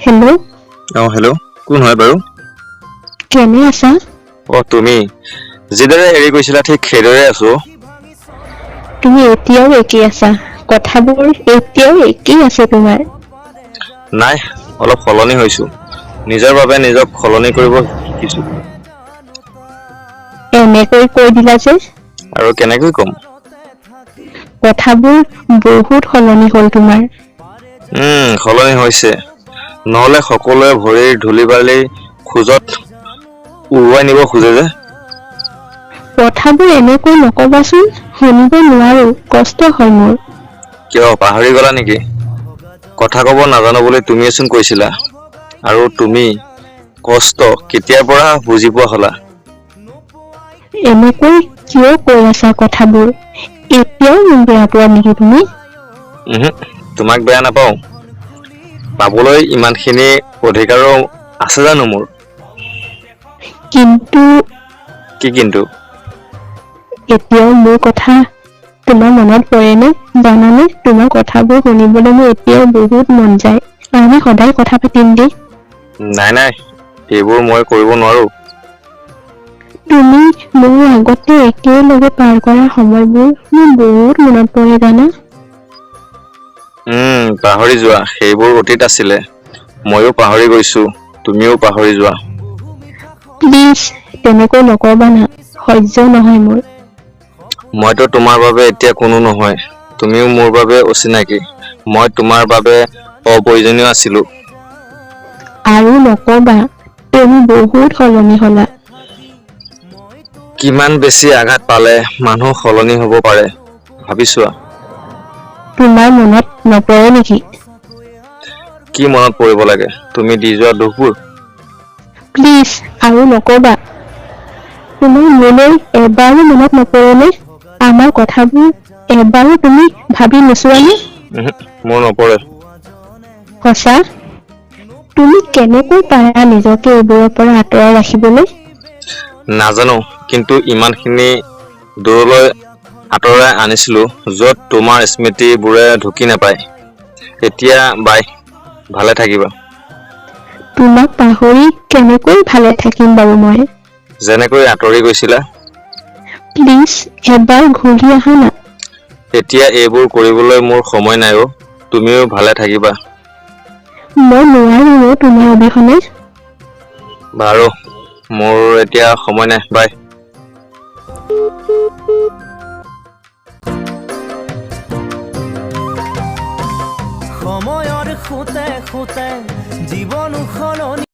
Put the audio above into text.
Hello'. Hello', কোন হয় বাৰু? কেনে আছা? তুমি যিদৰে এৰি গৈছিলা ঠিক সেইদৰে আছো। তুমি এতিয়াও একেই আছা, কথাবোৰ এতিয়াও একেই আছে তোমাৰ। নাই, অলপ সলনি হৈছো। নিজৰ বাবে নিজক সলনি কৰিব শিকিছো। এনেকৈ কৈ দিলা যে? আৰু কেনেকৈ কম? কথাবোৰ বহুত সলনি হ'ল তোমাৰ। সলনি হৈছে। নহলে সকলোৱে ভৰিৰ ধূলি বালি খোজত উৰুৱাই নিব খোজে যে। কথাবোৰ এনেকৈ নকবাচোন, শুনিব নোৱাৰো, কষ্ট হয় মোৰ। কিয় পাহৰি গলা নেকি? কথা কব নাজানো বুলি তুমিয়েচোন কৈছিলা। আৰু তুমি কষ্ট কেতিয়াৰ পৰা বুজি পোৱা হলা? এনেকৈ কিয় কৈ আছা কথাবোৰ? এতিয়াও মোক বেয়া পোৱা নেকি তুমি? তোমাক বেয়া নাপাওঁ। পাবলৈ ইমানখিনি অধিকাৰো আছে জানো মোৰ? কিন্তু কি কিন্তু? এতিয়াও মোৰ কথা তোমাৰ মনত পৰেনে? জানানে, তোমাৰ কথাবোৰ শুনিবলৈ মোৰ এতিয়াও বহুত মন যায়। আমি সদায় কথা পাতিম দেই। নাই, এইবোৰ মই কৰিব নোৱাৰো। তুমি মোৰ আগতে একেলগে পাৰ কৰা সময়বোৰ মোৰ বহুত মনত পৰে জানা। পাহৰি যোৱা, সেইবোৰ অতীত আছিলে। ময়ো পাহৰি গৈছো, তুমিও পাহৰি যোৱা। প্লিজ তেনেকৈ নকবা না, সহ্য নহয় মোৰ। মইতো তোমাৰ বাবে এতিয়া কোনো নহয়, তুমিও মোৰ বাবে অচিনাকি। মই তোমাৰ বাবে অপ্ৰয়োজনীয় আছিলো। আৰু নকবা, তুমি বহুত সলনি হলা। কিমান বেছি আঘাত পালে মানুহ সলনি হব পাৰে, ভাবি চোৱা। তোমাৰ মনত নপৰে নেকি? কি মনত পৰিব লাগে, তুমি দি যোৱা দুখবোৰ? প্লিজ আৰু নকবা। তোমাৰ মোলৈ এবাৰো মনত নপৰেনে? আমাৰ কথাবোৰ এবাৰো তুমি ভাবি নোচোৱানে? মোৰ নপৰে। সঁচা? তুমি কেনেকৈ পাৰা নিজকে এইবোৰৰ পৰা আঁতৰাই ৰাখিবলৈ? নাজানো, কিন্তু ইমানখিনি দূৰলৈ আঁতৰাই আনিছিলো, য'ত তোমাৰ স্মৃতিবোৰে ঢুকি নাপায়। এতিয়া বাই, ভালে থাকিবা। তোমাক পাহৰি কেনেকৈ ভালে থাকিম বাৰু মই? যেনেকৈ আঁতৰি গৈছিলা। প্লিজ এবাৰ ঘূৰি আহা না। এতিয়া এইবোৰ কৰিবলৈ মোৰ সময় নাই অ', তুমিও ভালে থাকিবা। মই নোৱাৰো তোমাৰ অবিহনে। বাৰু, মোৰ এতিয়া সময় নাই, বাই। সময়ৰ খুঁতে খুঁতে জীৱন সলনি